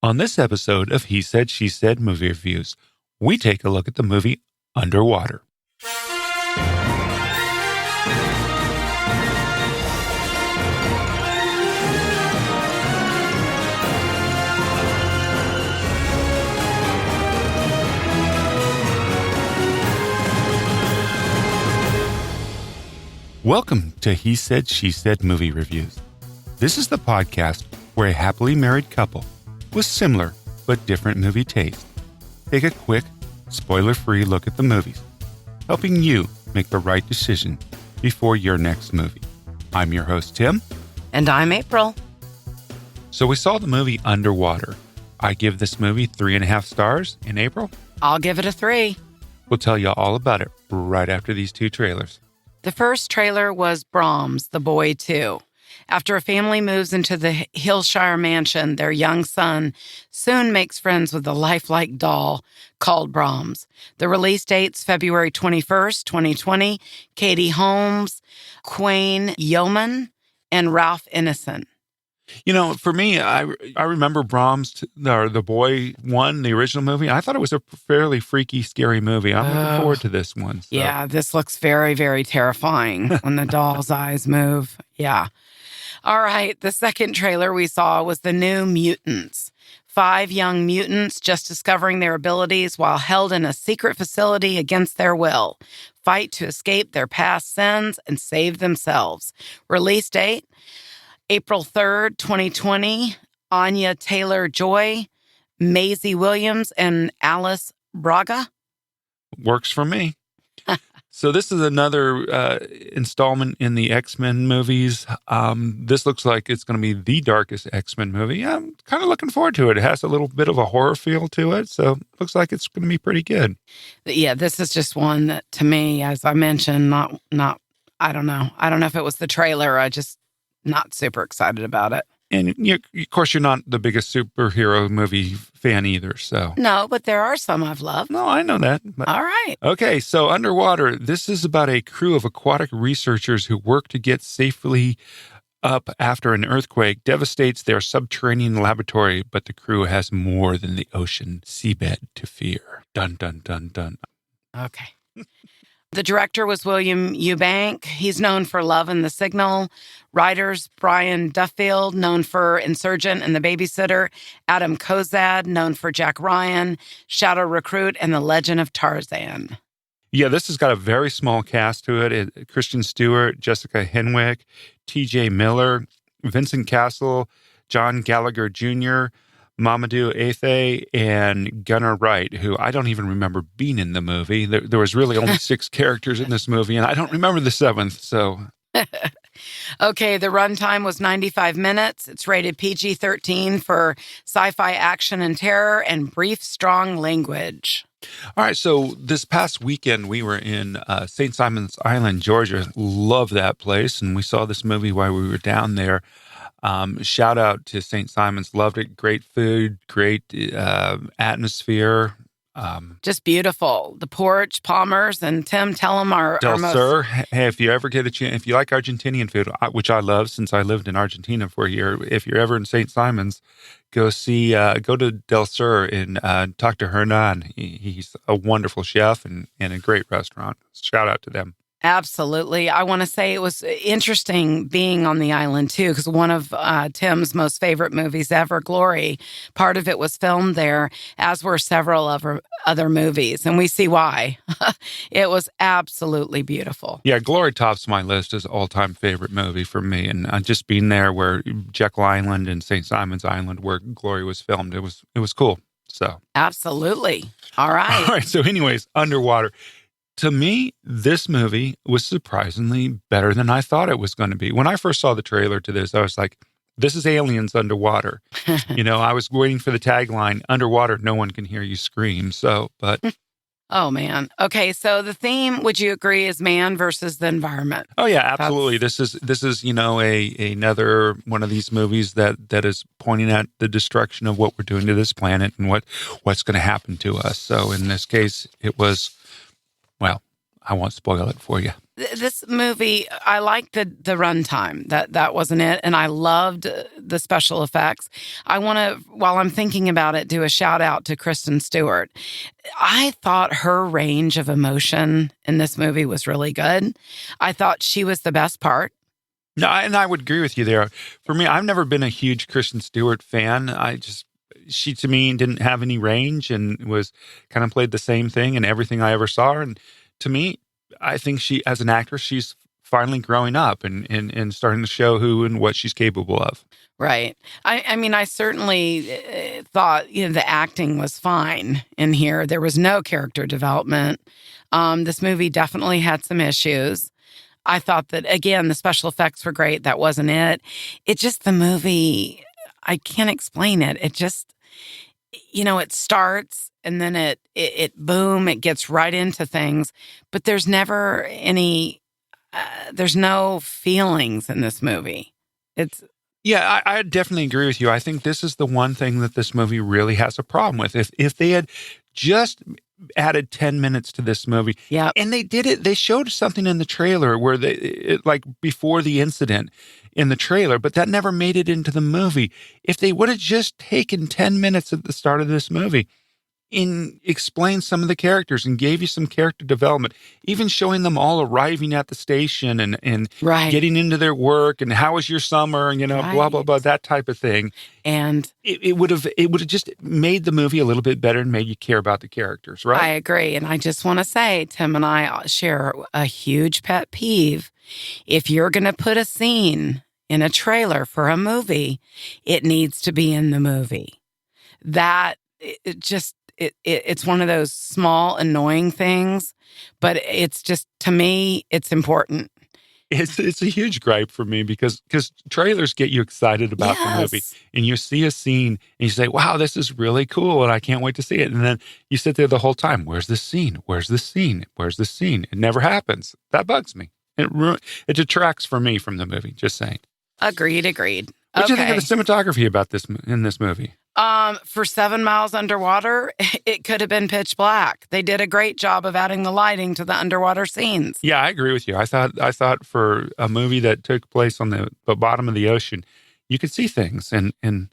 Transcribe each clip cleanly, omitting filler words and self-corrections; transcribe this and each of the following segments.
On this episode of He Said, She Said Movie Reviews, we take a look at the movie Underwater. Welcome to He Said, She Said Movie Reviews. This is the podcast where a happily married couple with similar but different movie taste take a quick, spoiler-free look at the movies, helping you make the right decision before your next movie. I'm your host, Tim. And I'm April. So we saw the movie Underwater. I give this movie 3.5 stars. In April, I'll give it a 3. we'll tell you all about it right after these two trailers. The first trailer was Brahms, The Boy 2. After a family moves into the Hillshire mansion, their young son soon makes friends with a lifelike doll called Brahms. The release date's February 21st, 2020. Katie Holmes, Owain, Yeoman, and Ralph Ineson. You know, for me, I remember Brahms, or The Boy 1, the original movie. I thought it was a fairly freaky, scary movie. I'm looking forward to this one. So. Yeah, this looks very, very terrifying when the doll's eyes move. Yeah. All right, the second trailer we saw was the new Mutants. 5 young mutants just discovering their abilities while held in a secret facility against their will. Fight to escape their past sins and save themselves. Release date, April 3rd, 2020. Anya Taylor-Joy, Maisie Williams, and Alice Braga. Works for me. So this is another installment in the X-Men movies. This looks like it's going to be the darkest X-Men movie. I'm kind of looking forward to it. It has a little bit of a horror feel to it, so looks like it's going to be pretty good. Yeah, this is just one that, to me, as I mentioned, not. I don't know. I don't know if it was the trailer. I just not super excited about it. And of course, you're not the biggest superhero movie fan either, so. No, but there are some I've loved. No, I know that. But. All right. Okay, so Underwater, this is about a crew of aquatic researchers who work to get safely up after an earthquake devastates their subterranean laboratory, but the crew has more than the ocean seabed to fear. Dun, dun, dun, dun. Okay. The director was William Eubank. He's known for Love and the Signal. Writers, Brian Duffield, known for Insurgent and The Babysitter. Adam Cozad, known for Jack Ryan, Shadow Recruit, and The Legend of Tarzan. Yeah, this has got a very small cast to it. Kristen Stewart, Jessica Henwick, TJ Miller, Vincent Cassel, John Gallagher Jr., Mamoudou, Athie, and Wright, who I don't even remember being in the movie. There was really only 6 characters in this movie, and I don't remember the 7th, so... Okay, the runtime was 95 minutes. It's rated PG-13 for sci-fi action and terror and brief, strong language. All right, so this past weekend, we were in St. Simon's Island, Georgia. Love that place, and we saw this movie while we were down there. Shout out to St. Simon's. Loved it. Great food, great atmosphere. Just beautiful. The porch, Palmer's, and Tim, tell them our most... Sir, hey, if you ever get a chance, if you like Argentinian food, which I love since I lived in Argentina for a year, if you're ever in St. Simon's, go to Del Sur and talk to Hernan. He's a wonderful chef and a great restaurant. Shout out to them. Absolutely. I want to say it was interesting being on the island, too, because one of Tim's most favorite movies ever, Glory, part of it was filmed there, as were several other movies, and we see why. It was absolutely beautiful. Yeah, Glory tops my list as all-time favorite movie for me, and just being there where Jekyll Island and St. Simon's Island, where Glory was filmed, it was cool. So Absolutely. All right. All right, so anyways, Underwater. To me, this movie was surprisingly better than I thought it was going to be. When I first saw the trailer to this, I was like, this is aliens underwater. I was waiting for the tagline, underwater, no one can hear you scream. But... Oh, man. Okay, so the theme, would you agree, is man versus the environment? Oh, yeah, absolutely. This is another one of these movies that is pointing at the destruction of what we're doing to this planet and what's going to happen to us. So in this case, it was... Well, I won't spoil it for you. This movie, I liked the runtime. That wasn't it, and I loved the special effects. I want to, while I'm thinking about it, do a shout out to Kristen Stewart. I thought her range of emotion in this movie was really good. I thought she was the best part. No, and I would agree with you there. For me, I've never been a huge Kristen Stewart fan. She to me didn't have any range and was kind of played the same thing in everything I ever saw her. And to me, I think she, as an actress, she's finally growing up and starting to show who and what she's capable of. Right. I mean, I certainly thought, the acting was fine in here. There was no character development. This movie definitely had some issues. I thought that, again, the special effects were great. That wasn't it. It just, the movie, I can't explain it. It just, it starts and then it boom, it gets right into things. But there's never any, there's no feelings in this movie. Yeah, I definitely agree with you. I think this is the one thing that this movie really has a problem with. If they had just added 10 minutes to this movie, yeah, and they did it, they showed something in the trailer where like before the incident in the trailer, but that never made it into the movie. If they would have just taken 10 minutes at the start of this movie and explained some of the characters and gave you some character development, even showing them all arriving at the station and right, getting into their work and how was your summer and, right, blah, blah, blah, that type of thing. And it would have just made the movie a little bit better and made you care about the characters, right? I agree. And I just want to say, Tim and I share a huge pet peeve. If you're going to put a scene in a trailer for a movie, it needs to be in the movie. It's one of those small, annoying things, but it's just, to me, it's important. It's a huge gripe for me because trailers get you excited about the movie, and you see a scene and you say, wow, this is really cool and I can't wait to see it. And then you sit there the whole time, where's the scene? Where's the scene? Where's the scene? It never happens. That bugs me. It detracts for me from the movie, just saying. Agreed. What do you think of the cinematography about in this movie? For 7 miles underwater, it could have been pitch black. They did a great job of adding the lighting to the underwater scenes. Yeah, I agree with you. I thought for a movie that took place on the bottom of the ocean, you could see things, and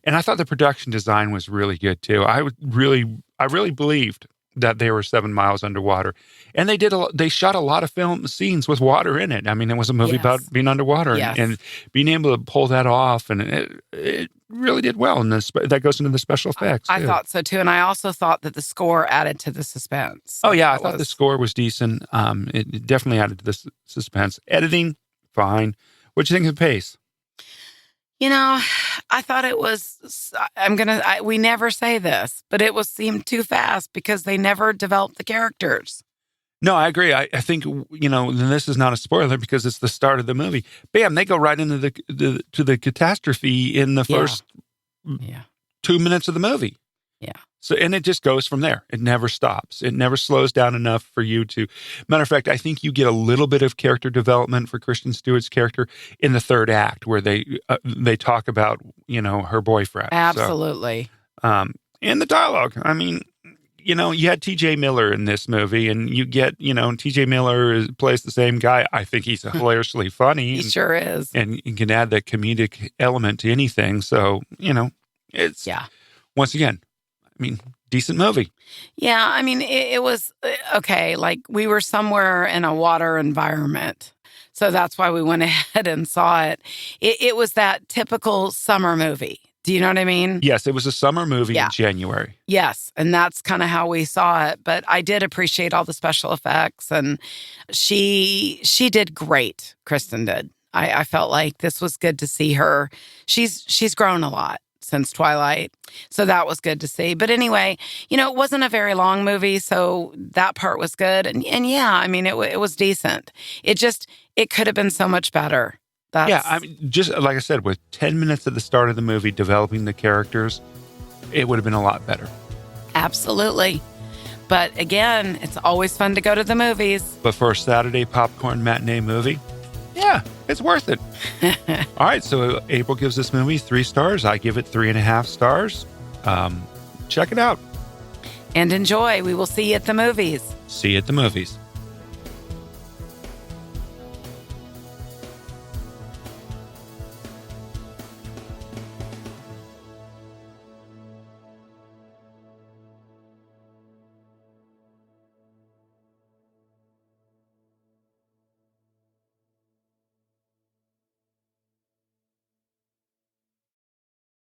I thought the production design was really good too. I really believed that they were 7 miles underwater, and they shot a lot of film scenes with water in it. I mean, it was a movie about being underwater and being able to pull that off, and it really did well in this. That goes into the special effects. I thought so too, and I also thought that the score added to the suspense. Oh yeah, I thought the score was decent. It definitely added to the suspense. Editing, fine. What do you think of the pace? I thought it was, we never say this, but seemed too fast because they never developed the characters. No, I agree. I think, and this is not a spoiler because it's the start of the movie. Bam, they go right into the catastrophe in the first 2 minutes of the movie. Yeah. So, and it just goes from there. It never stops. It never slows down enough for you to. Matter of fact, I think you get a little bit of character development for Kristen Stewart's character in the third act, where they talk about her boyfriend. Absolutely. So, and the dialogue. I mean, you had T.J. Miller in this movie, and you get T.J. Miller plays the same guy. I think he's hilariously funny. He sure is, and you can add that comedic element to anything. So it's once again. I mean, decent movie. Yeah, I mean, it was okay. Like, we were somewhere in a water environment. So that's why we went ahead and saw it. It was that typical summer movie. Do you know what I mean? Yes, it was a summer movie in January. Yes, and that's kind of how we saw it. But I did appreciate all the special effects, and she did great. Kristen did. I felt like this was good to see her. She's grown a lot since Twilight. So that was good to see. But anyway, it wasn't a very long movie, so that part was good. And yeah, I mean, it was decent. It could have been so much better. I mean, just like I said, with 10 minutes at the start of the movie developing the characters, it would have been a lot better. Absolutely. But again, it's always fun to go to the movies. But for a Saturday popcorn matinee movie, yeah, it's worth it. All right, so April gives this movie 3 stars. I give it 3.5 stars. Check it out. And enjoy. We will see you at the movies. See you at the movies.